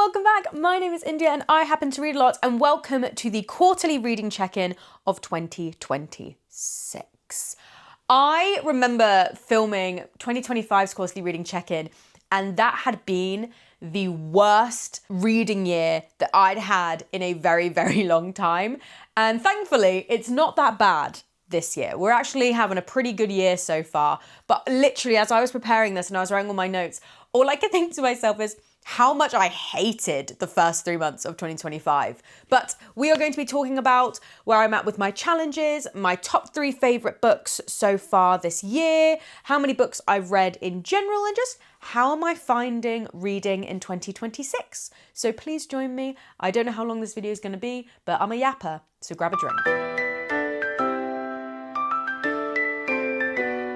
welcome back. My name is India and I happen to read a lot, and welcome to the quarterly reading check-in of 2026. I remember filming 2025's quarterly reading check-in, and that had been the worst reading year that I'd had in a very, very long time. And thankfully, it's not that bad this year. We're actually having a pretty good year so far. But literally, as I was preparing this and I was writing all my notes, all I could think to myself is how much I hated the first 3 months of 2025. But we are going to be talking about where I'm at with my challenges, my top 3 favourite books so far this year, how many books I've read in general, and just how am I finding reading in 2026. So please join me. I don't know how long this video is going to be, but I'm a yapper, so grab a drink.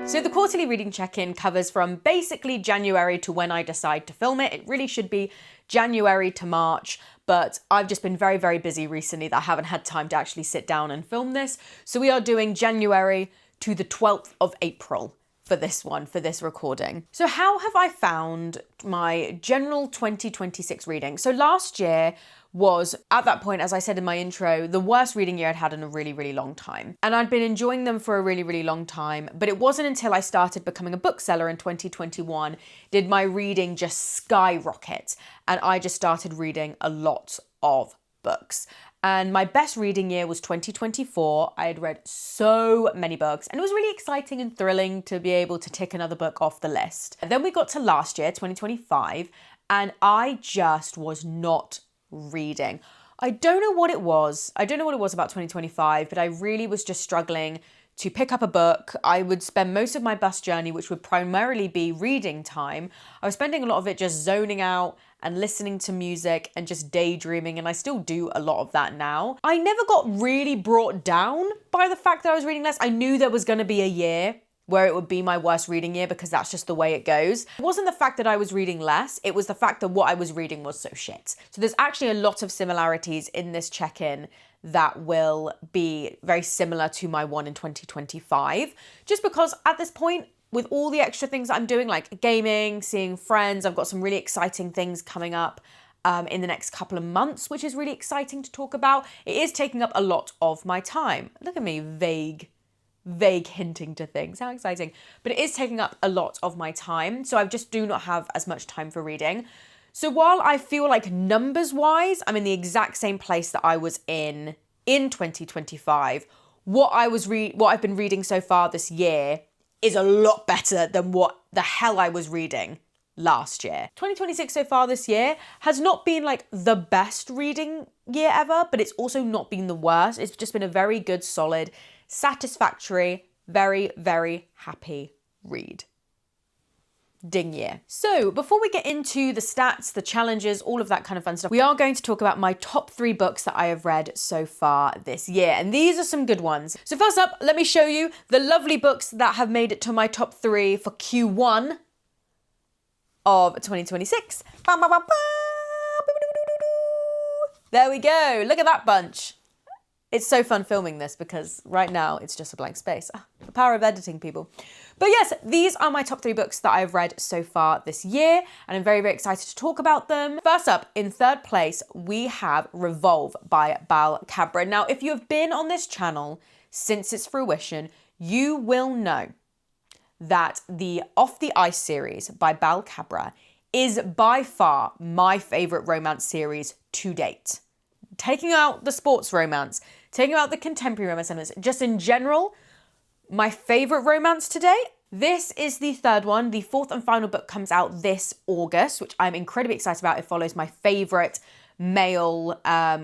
So the quarterly reading check-in covers from basically January to when I decide to film it. It really should be January to March, but I've just been very, very busy recently that I haven't had time to actually sit down and film this. So we are doing January to the 12th of April for this one, for this recording. So how have I found my general 2026 reading? So last year was, at that point, as I said in my intro, the worst reading year I'd had in a really, really long time. And I'd been enjoying them for a really, really long time, but it wasn't until I started becoming a bookseller in 2021 did my reading just skyrocket. And I just started reading a lot of books. And my best reading year was 2024. I had read so many books, and it was really exciting and thrilling to be able to tick another book off the list. And then we got to last year, 2025, and I just was not reading. I don't know what it was. I don't know what it was about 2025, but I really was just struggling to pick up a book. I would spend most of my bus journey, which would primarily be reading time, I was spending a lot of it just zoning out and listening to music and just daydreaming, and I still do a lot of that now. I never got really brought down by the fact that I was reading less. I knew there was going to be a year where it would be my worst reading year because that's just the way it goes. It wasn't the fact that I was reading less, it was the fact that what I was reading was so shit. So there's actually a lot of similarities in this check-in that will be very similar to my one in 2025. Just because at this point, with all the extra things that I'm doing, like gaming, seeing friends, I've got some really exciting things coming up in the next couple of months, which is really exciting to talk about. It is taking up a lot of my time. Look at me, vague hinting to things. How exciting. But it is taking up a lot of my time. So I just do not have as much time for reading. So while I feel like numbers wise, I'm in the exact same place that I was in 2025, what I've been reading so far this year is a lot better than what the hell I was reading last year. 2026 so far this year has not been like the best reading year ever, but it's also not been the worst. It's just been a very good, solid, satisfactory, very, very happy read. Ding year. So before we get into the stats, the challenges, all of that kind of fun stuff, we are going to talk about my top 3 books that I have read so far this year. And these are some good ones. So first up, let me show you the lovely books that have made it to my top 3 for Q1 of 2026. There we go. Look at that bunch. It's so fun filming this because right now it's just a blank space. The power of editing, people. But yes, these are my top 3 books that I've read so far this year, and I'm very, very excited to talk about them. First up, in third place, we have Revolve by Khabra. Now, if you have been on this channel since its fruition, you will know that the Off the Ice series by Khabra is by far my favourite romance series to date. Taking out the sports romance, taking out the contemporary romance elements, just in general, my favourite romance to date. This is the third one. The 4th and final book comes out this August, which I'm incredibly excited about. It follows my favourite male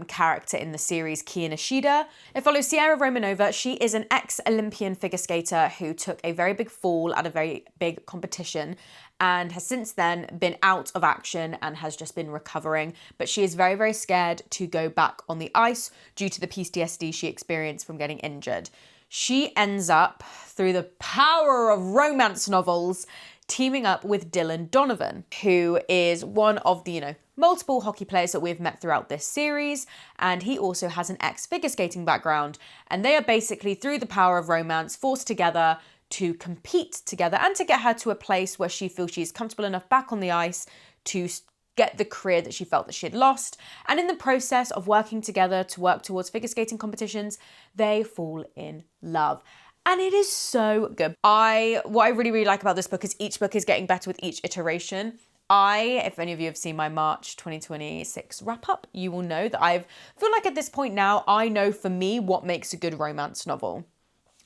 character in the series, Kian Ishida. It follows Sierra Romanova. She is an ex-Olympian figure skater who took a very big fall at a very big competition and has since then been out of action and has just been recovering. But she is very, very scared to go back on the ice due to the PTSD she experienced from getting injured. She ends up, through the power of romance novels, teaming up with Dylan Donovan, who is one of the, multiple hockey players that we've met throughout this series. And he also has an ex-figure skating background. And they are basically, through the power of romance, forced together to compete together and to get her to a place where she feels she's comfortable enough back on the ice to get the career that she felt that she had lost. And in the process of working together to work towards figure skating competitions, they fall in love. And it is so good. What I really, really like about this book is each book is getting better with each iteration. If any of you have seen my March 2026 wrap up, you will know that I feel like at this point now, I know for me what makes a good romance novel.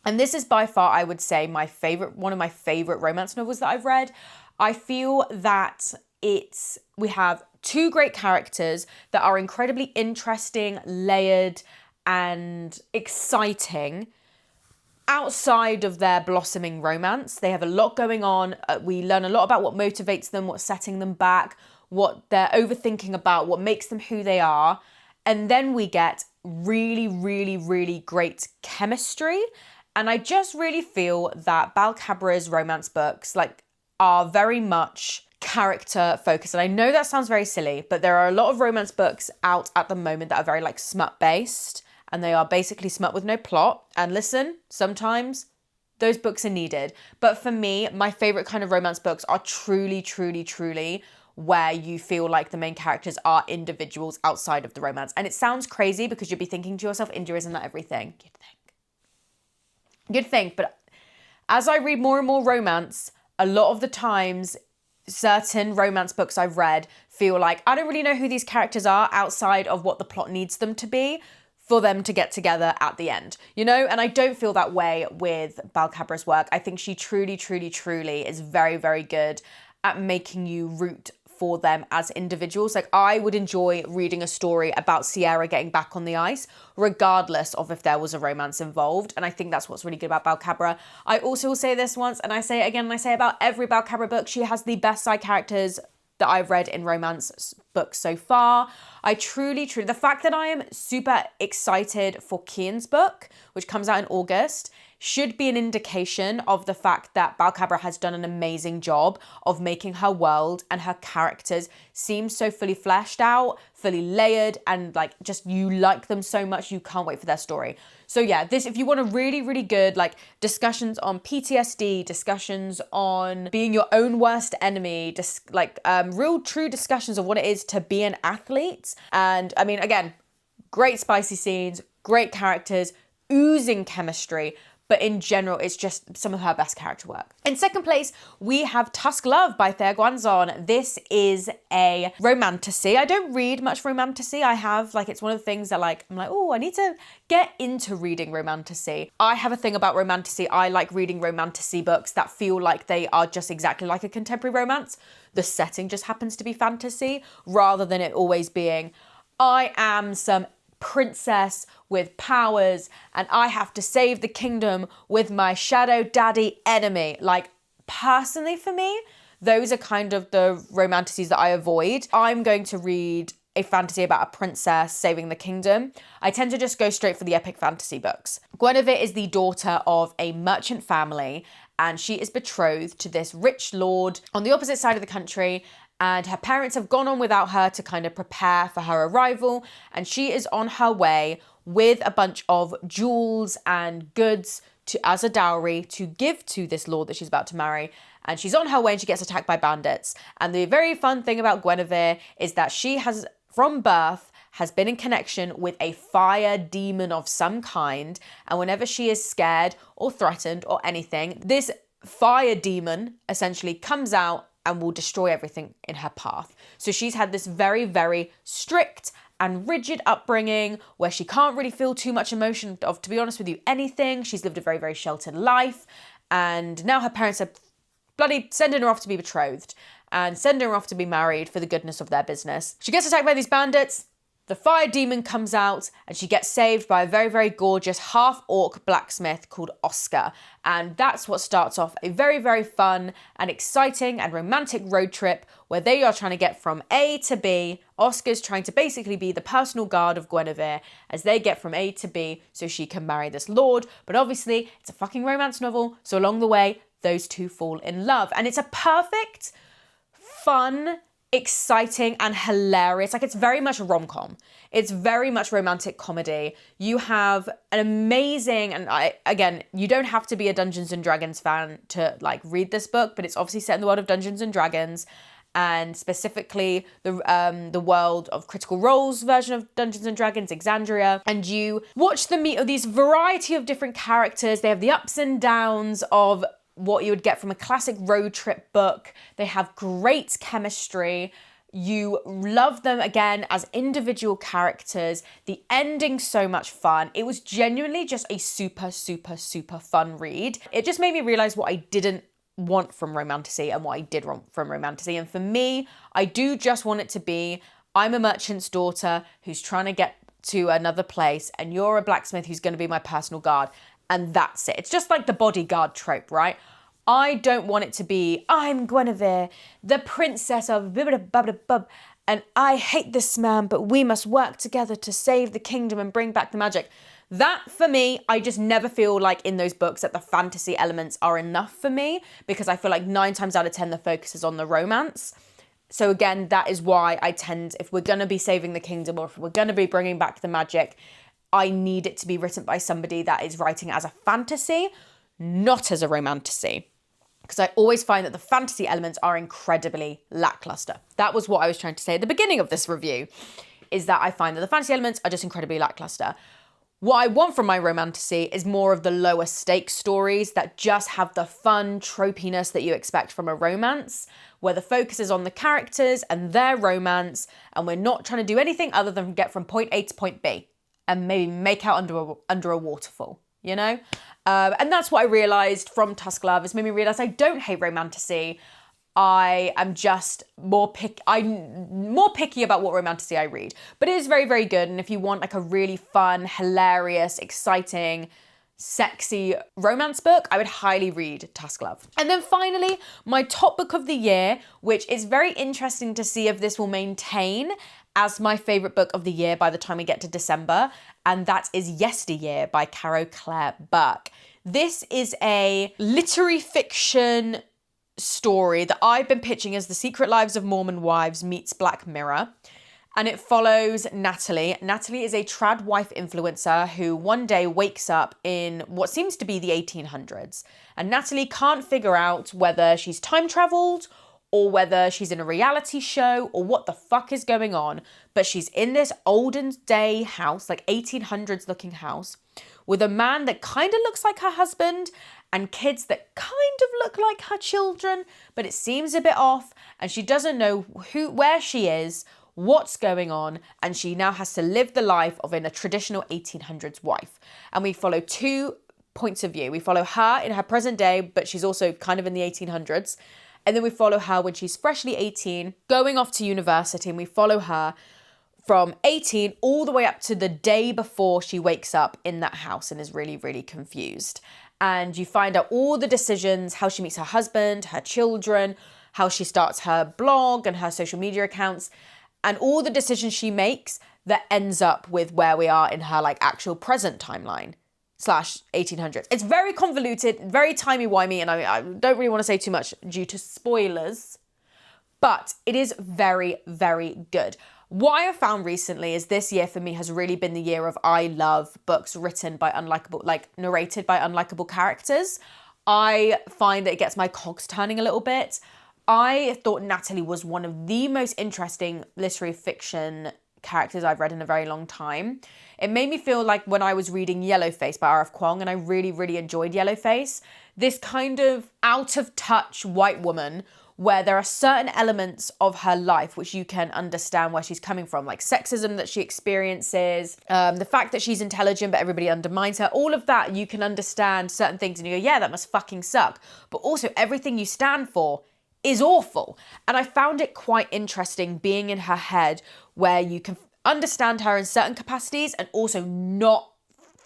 And this is by far, I would say, one of my favorite romance novels that I've read. I feel that we have two great characters that are incredibly interesting, layered, and exciting. Outside of their blossoming romance, they have a lot going on. We learn a lot about what motivates them, what's setting them back, what they're overthinking about, what makes them who they are. And then we get really, really, really great chemistry. And I just really feel that Khabra's romance books are very much character focused. And I know that sounds very silly, but there are a lot of romance books out at the moment that are very smut based. And they are basically smut with no plot. And listen, sometimes those books are needed. But for me, my favorite kind of romance books are truly, truly, truly where you feel like the main characters are individuals outside of the romance. And it sounds crazy because you'd be thinking to yourself, India, isn't that everything? You'd think, but as I read more and more romance, a lot of the times certain romance books I've read feel like I don't really know who these characters are outside of what the plot needs them to be for them to get together at the end, And I don't feel that way with Khabra's work. I think she truly, truly, truly is very, very good at making you root for them as individuals. I would enjoy reading a story about Sierra getting back on the ice, regardless of if there was a romance involved. And I think that's what's really good about Khabra. I also will say this once, and I say it again, and I say about every Khabra book, she has the best side characters that I've read in romance books so far. I truly, the fact that I am super excited for Kian's book, which comes out in August, should be an indication of the fact that Khabra has done an amazing job of making her world and her characters seem so fully fleshed out, fully layered, and just you like them so much you can't wait for their story. So yeah, if you want a really, really good discussions on PTSD, discussions on being your own worst enemy, real true discussions of what it is to be an athlete. And I mean, again, great spicy scenes, great characters, oozing chemistry. But in general, it's just some of her best character work. In second place, we have Tusk Love by Thea Guanzon. This is a romantasy. I don't read much romantasy. I have, it's one of the things that oh, I need to get into reading romantasy. I have a thing about romantasy. I like reading romantasy books that feel like they are just exactly like a contemporary romance. The setting just happens to be fantasy, rather than it always being, I am some princess with powers and I have to save the kingdom with my shadow daddy enemy. Personally for me, those are kind of the romantasies that I avoid. I'm going to read a fantasy about a princess saving the kingdom. I tend to just go straight for the epic fantasy books. Guinevere is the daughter of a merchant family and she is betrothed to this rich lord on the opposite side of the country. And her parents have gone on without her to kind of prepare for her arrival. And she is on her way with a bunch of jewels and goods as a dowry to give to this lord that she's about to marry. And she's on her way and she gets attacked by bandits. And the very fun thing about Guinevere is that she has, from birth, has been in connection with a fire demon of some kind. And whenever she is scared or threatened or anything, this fire demon essentially comes out and will destroy everything in her path. So she's had this very, very strict and rigid upbringing where she can't really feel too much emotion of, to be honest with you, anything. She's lived a very, very sheltered life. And now her parents are bloody sending her off to be betrothed and sending her off to be married for the goodness of their business. She gets attacked by these bandits. The fire demon comes out and she gets saved by a very, very gorgeous half-orc blacksmith called Oscar. And that's what starts off a very, very fun and exciting and romantic road trip where they are trying to get from A to B. Oscar's trying to basically be the personal guard of Guinevere as they get from A to B so she can marry this lord. But obviously, it's a fucking romance novel. So along the way, those two fall in love. And it's a perfect, fun, exciting and hilarious. It's very much a rom-com. It's very much romantic comedy. You have an amazing, and you don't have to be a Dungeons and Dragons fan to read this book, but it's obviously set in the world of Dungeons and Dragons. and specifically the world of Critical Role's version of Dungeons and Dragons, Exandria, and you watch the meet of these variety of different characters. They have the ups and downs of what you would get from a classic road trip book. They have great chemistry. You love them again as individual characters. The ending's so much fun. It was genuinely just a super, super, super fun read. It just made me realize what I didn't want from romantasy and what I did want from romantasy. And for me, I do just want it to be, I'm a merchant's daughter who's trying to get to another place, and you're a blacksmith who's going to be my personal guard. And that's it. It's just like the bodyguard trope, right? I don't want it to be, I'm Guinevere, the princess of blah, and I hate this man, but we must work together to save the kingdom and bring back the magic. That, for me, I just never feel like in those books that the fantasy elements are enough for me, because I feel like 9 times out of 10, the focus is on the romance. So again, that is why I tend, if we're going to be saving the kingdom or if we're going to be bringing back the magic, I need it to be written by somebody that is writing as a fantasy, not as a romantasy. Because I always find that the fantasy elements are incredibly lackluster. That was what I was trying to say at the beginning of this review, is that I find that the fantasy elements are just incredibly lackluster. What I want from my romantasy is more of the lower stakes stories that just have the fun tropiness that you expect from a romance, where the focus is on the characters and their romance, and we're not trying to do anything other than get from point A to point B and maybe make out under a waterfall, you know? And that's what I realised from Tusk Love. It's made me realise I don't hate romantasy. I am just I'm more picky about what romantasy I read. But it is very, very good. And if you want like a really fun, hilarious, exciting, sexy romance book, I would highly read Tusk Love. And then finally, my top book of the year, which is very interesting to see if this will maintain as my favourite book of the year by the time we get to December, and that is Yesteryear by Caro Claire Burke. This is a literary fiction story that I've been pitching as The Secret Lives of Mormon Wives meets Black Mirror, and it follows Natalie. Natalie is a trad wife influencer who one day wakes up in what seems to be the 1800s, and Natalie can't figure out whether she's time travelled or whether she's in a reality show or what the fuck is going on, but she's in this olden day house, like 1800s looking house, with a man that kind of looks like her husband and kids that kind of look like her children, but it seems a bit off, and she doesn't know where she is, what's going on, and she now has to live the life of a traditional 1800s wife. And we follow 2 points of view. We follow her in her present day, but she's also kind of in the 1800s. And then we follow her when she's freshly 18, going off to university, and we follow her from 18 all the way up to the day before she wakes up in that house and is really, really confused. And you find out all the decisions, how she meets her husband, her children, how she starts her blog and her social media accounts, and all the decisions she makes that ends up with where we are in her like actual present timeline / 1800s. It's very convoluted, very timey-wimey, and I don't really want to say too much due to spoilers, but it is very, very good. What I have found recently is this year for me has really been the year of I love books written by narrated by unlikable characters. I find that it gets my cogs turning a little bit. I thought Natalie was one of the most interesting literary fiction characters I've read in a very long time. It made me feel like when I was reading Yellowface by R.F. Kuang, and I really, really enjoyed Yellowface, this kind of out of touch white woman where there are certain elements of her life which you can understand where she's coming from, like sexism that she experiences, the fact that she's intelligent but everybody undermines her, all of that, you can understand certain things and you go, yeah, that must fucking suck. But also everything you stand for is awful. And I found it quite interesting being in her head where you can understand her in certain capacities and also not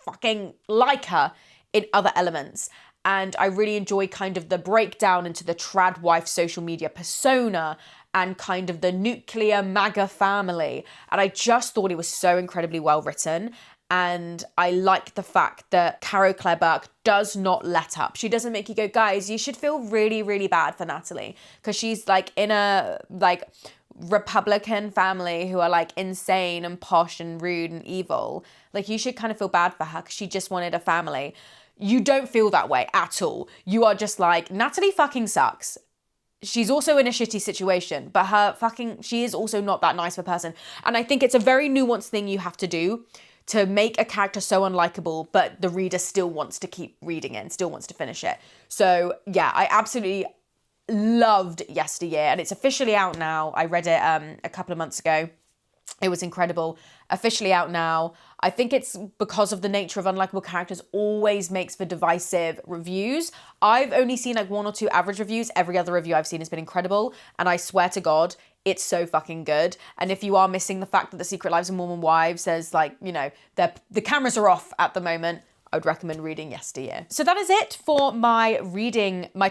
fucking like her in other elements. And I really enjoy kind of the breakdown into the trad wife social media persona and kind of the nuclear MAGA family. And I just thought it was so incredibly well written. And I like the fact that Caro Claire Burke does not let up. She doesn't make you go, guys, you should feel really, really bad for Natalie. Because she's like in a like Republican family who are like insane and posh and rude and evil. Like you should kind of feel bad for her because she just wanted a family. You don't feel that way at all. You are just like, Natalie fucking sucks. she's also in a shitty situation, but she is also not that nice of a person. And I think it's a very nuanced thing you have to do to make a character so unlikable, but the reader still wants to keep reading it and still wants to finish it. So yeah, I absolutely loved Yesteryear, and it's officially out now. I read it a couple of months ago. It was incredible. Officially out now. I think it's because of the nature of unlikable characters always makes for divisive reviews. I've only seen like 1 or 2 average reviews. Every other review I've seen has been incredible. And I swear to God, it's so fucking good. And if you are missing the fact that The Secret Lives of Mormon Wives says like, you know, the cameras are off at the moment, I would recommend reading Yesteryear. So that is it for my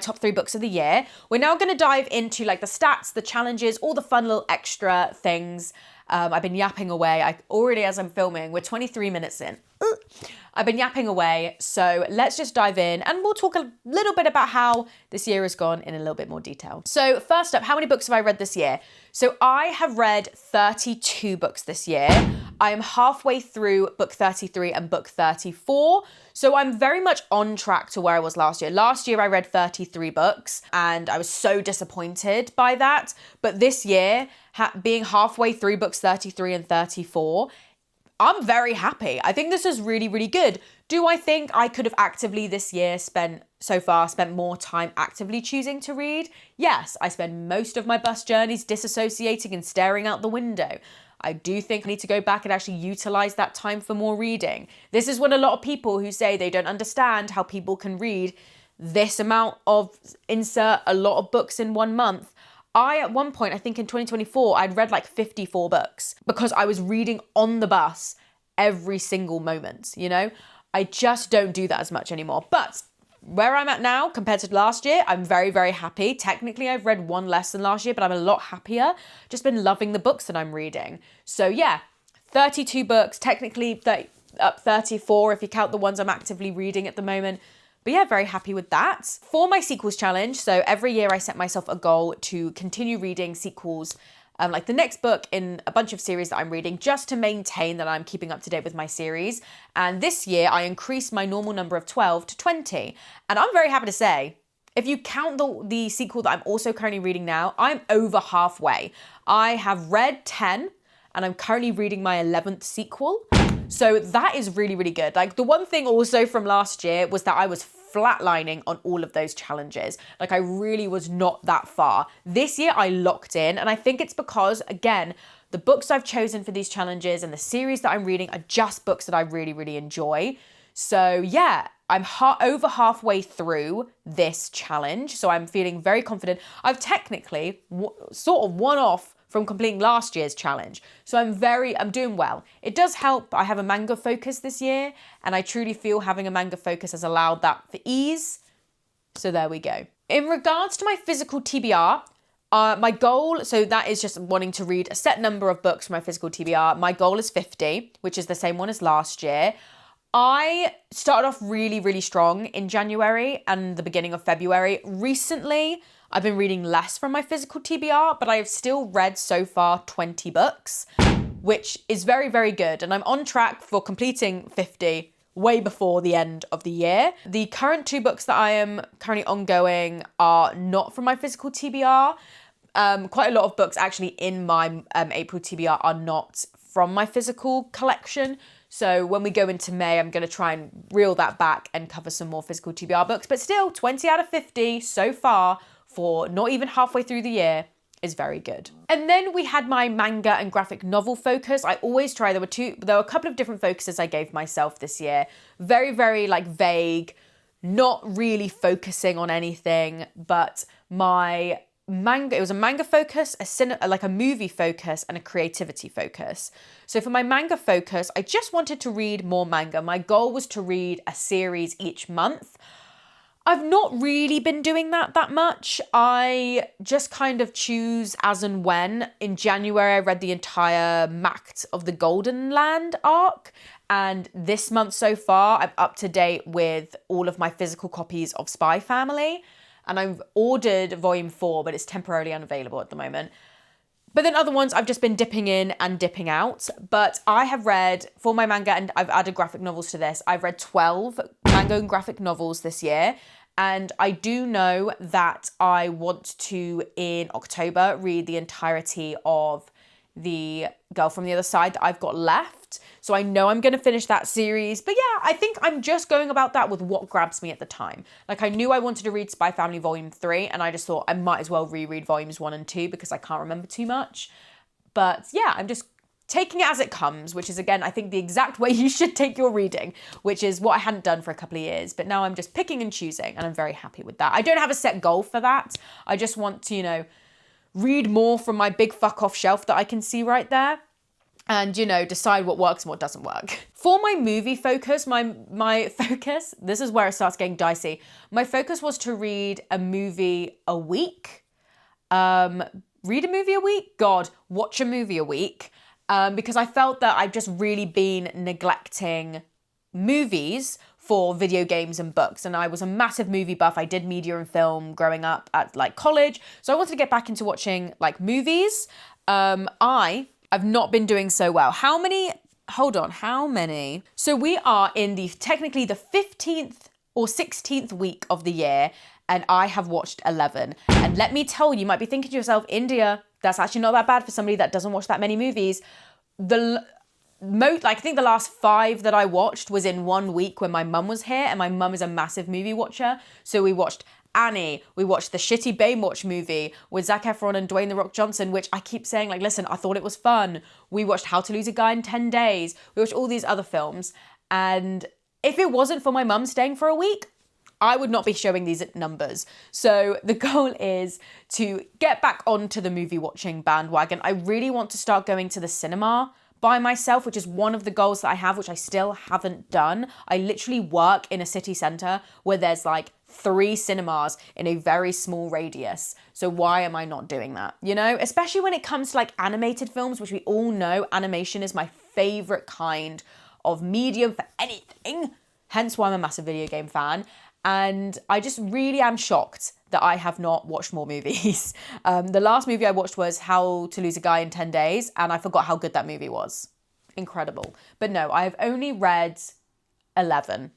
top 3 books of the year. We're now going to dive into like the stats, the challenges, all the fun little extra things. I've been yapping away. As I'm filming, we're 23 minutes in. I've been yapping away. So let's just dive in and we'll talk a little bit about how this year has gone in a little bit more detail. So first up, how many books have I read this year? So I have read 32 books this year. I am halfway through book 33 and book 34. So I'm very much on track to where I was last year. Last year I read 33 books and I was so disappointed by that. But this year, being halfway through books 33 and 34, I'm very happy. I think this is really, really good. Do I think I could have actively this year spent more time actively choosing to read? Yes, I spend most of my bus journeys disassociating and staring out the window. I do think I need to go back and actually utilize that time for more reading. This is what a lot of people who say they don't understand how people can read this amount of insert a lot of books in 1 month. At one point, I think in 2024, I'd read like 54 books because I was reading on the bus every single moment, you know? I just don't do that as much anymore. But where I'm at now compared to last year, I'm very, very happy. Technically, I've read 1 less than last year, but I'm a lot happier. Just been loving the books that I'm reading. So yeah, 32 books, technically up 34 if you count the ones I'm actively reading at the moment. But yeah, very happy with that. For my sequels challenge, so every year I set myself a goal to continue reading sequels, like the next book in a bunch of series that I'm reading, just to maintain that I'm keeping up to date with my series. And this year I increased my normal number of 12 to 20. And I'm very happy to say, if you count the sequel that I'm also currently reading now, I'm over halfway. I have read 10 and I'm currently reading my 11th sequel. So that is really, really good. Like the one thing also from last year was that I was flatlining on all of those challenges. Like I really was not that far. This year I locked in, and I think it's because, again, the books I've chosen for these challenges and the series that I'm reading are just books that I really, really enjoy. So yeah, I'm over halfway through this challenge. So I'm feeling very confident. I've technically sort of one off from completing last year's challenge. So I'm doing well. It does help. I have a manga focus this year, and I truly feel having a manga focus has allowed that for ease. So there we go. In regards to my physical TBR, my goal, so that is just wanting to read a set number of books for my physical TBR. My goal is 50, which is the same one as last year. I started off really, really strong in January and the beginning of February. Recently, I've been reading less from my physical TBR, but I have still read so far 20 books, which is very, very good. And I'm on track for completing 50 way before the end of the year. The current 2 books that I am currently ongoing are not from my physical TBR. Quite a lot of books actually in my April TBR are not from my physical collection. So when we go into May, I'm going to try and reel that back and cover some more physical TBR books. But still, 20 out of 50 so far for not even halfway through the year is very good. And then we had my manga and graphic novel focus. I always try, there were a couple of different focuses I gave myself this year. Very, very like vague, not really focusing on anything, but my manga, it was a manga focus, like a movie focus, and a creativity focus. So for my manga focus, I just wanted to read more manga. My goal was to read a series each month. I've not really been doing that much. I just kind of choose as and when. In January, I read the entire Mact of the Golden Land arc. And this month so far, I'm up to date with all of my physical copies of Spy Family. And I've ordered volume 4, but it's temporarily unavailable at the moment. But then other ones I've just been dipping in and dipping out. But I have read, for my manga, and I've added graphic novels to this, I've read 12 manga and graphic novels this year. And I do know that I want to, in October, read the entirety of The Girl from the Other Side that I've got left. So I know I'm going to finish that series. But yeah, I think I'm just going about that with what grabs me at the time. Like, I knew I wanted to read Spy Family Volume 3, and I just thought I might as well reread Volumes 1 and 2 because I can't remember too much. But yeah, I'm just taking it as it comes, which is, again, I think the exact way you should take your reading, which is what I hadn't done for a couple of years. But now I'm just picking and choosing, and I'm very happy with that. I don't have a set goal for that. I just want to, read more from my big fuck off shelf that I can see right there, and, decide what works and what doesn't work. For my movie focus, my focus, this is where it starts getting dicey. My focus was to read a movie a week. Read a movie a week? God, watch a movie a week. Because I felt that I've just really been neglecting movies for video games and books. And I was a massive movie buff. I did media and film growing up at college. So I wanted to get back into watching movies. I've not been doing so well. How many? So we are in technically the 15th or 16th week of the year, and I have watched 11. And let me tell you, you might be thinking to yourself, India, that's actually not that bad for somebody that doesn't watch that many movies. I think the last 5 that I watched was in 1 week when my mum was here, and my mum is a massive movie watcher. So we watched Annie, we watched the shitty Baywatch movie with Zac Efron and Dwayne The Rock Johnson, which I keep saying, listen, I thought it was fun. We watched How to Lose a Guy in 10 Days. We watched all these other films. And if it wasn't for my mum staying for a week, I would not be showing these numbers. So the goal is to get back onto the movie watching bandwagon. I really want to start going to the cinema by myself, which is one of the goals that I have, which I still haven't done. I literally work in a city centre where there's 3 cinemas in a very small radius. So why am I not doing that? Especially when it comes to animated films, which we all know animation is my favourite kind of medium for anything. Hence why I'm a massive video game fan. And I just really am shocked that I have not watched more movies. The last movie I watched was How to Lose a Guy in 10 Days, and I forgot how good that movie was. Incredible. But no, I have only watched 11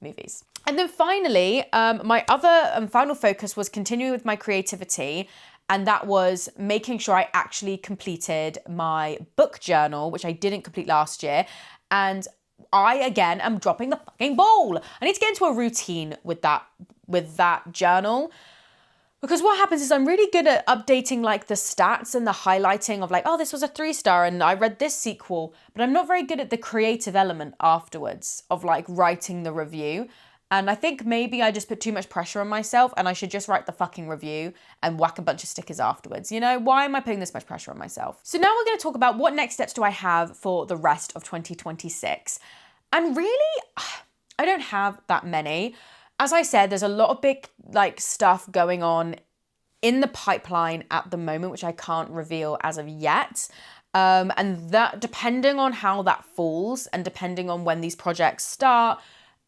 movies. And then finally, my other and final focus was continuing with my creativity, and that was making sure I actually completed my book journal, which I didn't complete last year. And I, again, am dropping the fucking ball. I need to get into a routine with that journal. Because what happens is I'm really good at updating the stats and the highlighting of oh, this was a 3-star and I read this sequel. But I'm not very good at the creative element afterwards of writing the review. And I think maybe I just put too much pressure on myself and I should just write the fucking review and whack a bunch of stickers afterwards. Why am I putting this much pressure on myself? So now we're going to talk about what next steps do I have for the rest of 2026. And really, I don't have that many. As I said, there's a lot of big stuff going on in the pipeline at the moment, which I can't reveal as of yet. And that, depending on how that falls and depending on when these projects start,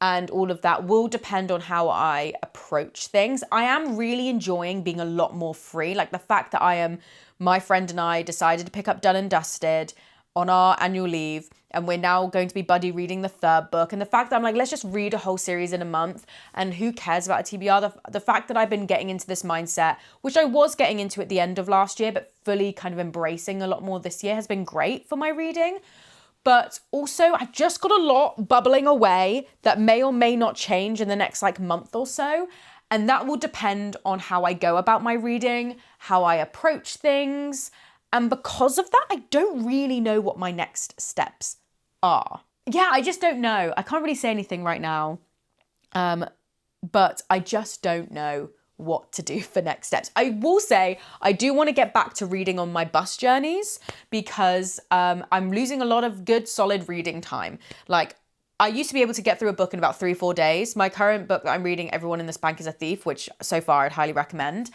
and all of that will depend on how I approach things. I am really enjoying being a lot more free. The fact that my friend and I decided to pick up Done and Dusted on our annual leave, and we're now going to be buddy reading the 3rd book. And the fact that I'm let's just read a whole series in a month, and who cares about a TBR? The fact that I've been getting into this mindset, which I was getting into at the end of last year, but fully kind of embracing a lot more this year, has been great for my reading. But also, I've just got a lot bubbling away that may or may not change in the next month or so. And that will depend on how I go about my reading, how I approach things. And because of that, I don't really know what my next steps are. Yeah, I just don't know. I can't really say anything right now. But I just don't know what to do for next steps. I will say I do want to get back to reading on my bus journeys because I'm losing a lot of good solid reading time. I used to be able to get through a book in about 3-4 days. My current book that I'm reading, Everyone in This Bank is a Thief, which so far I'd highly recommend.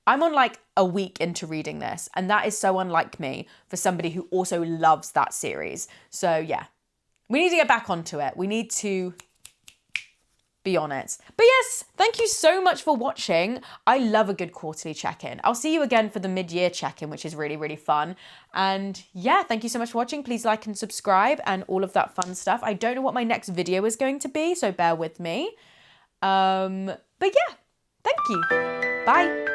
I'm on a week into reading this, and that is so unlike me for somebody who also loves that series. So yeah, we need to get back onto it. We need to be on it. But yes, thank you so much for watching. I love a good quarterly check-in. I'll see you again for the mid-year check-in, which is really, really fun. And yeah, thank you so much for watching. Please like and subscribe and all of that fun stuff. I don't know what my next video is going to be, so bear with me. But yeah, thank you. Bye.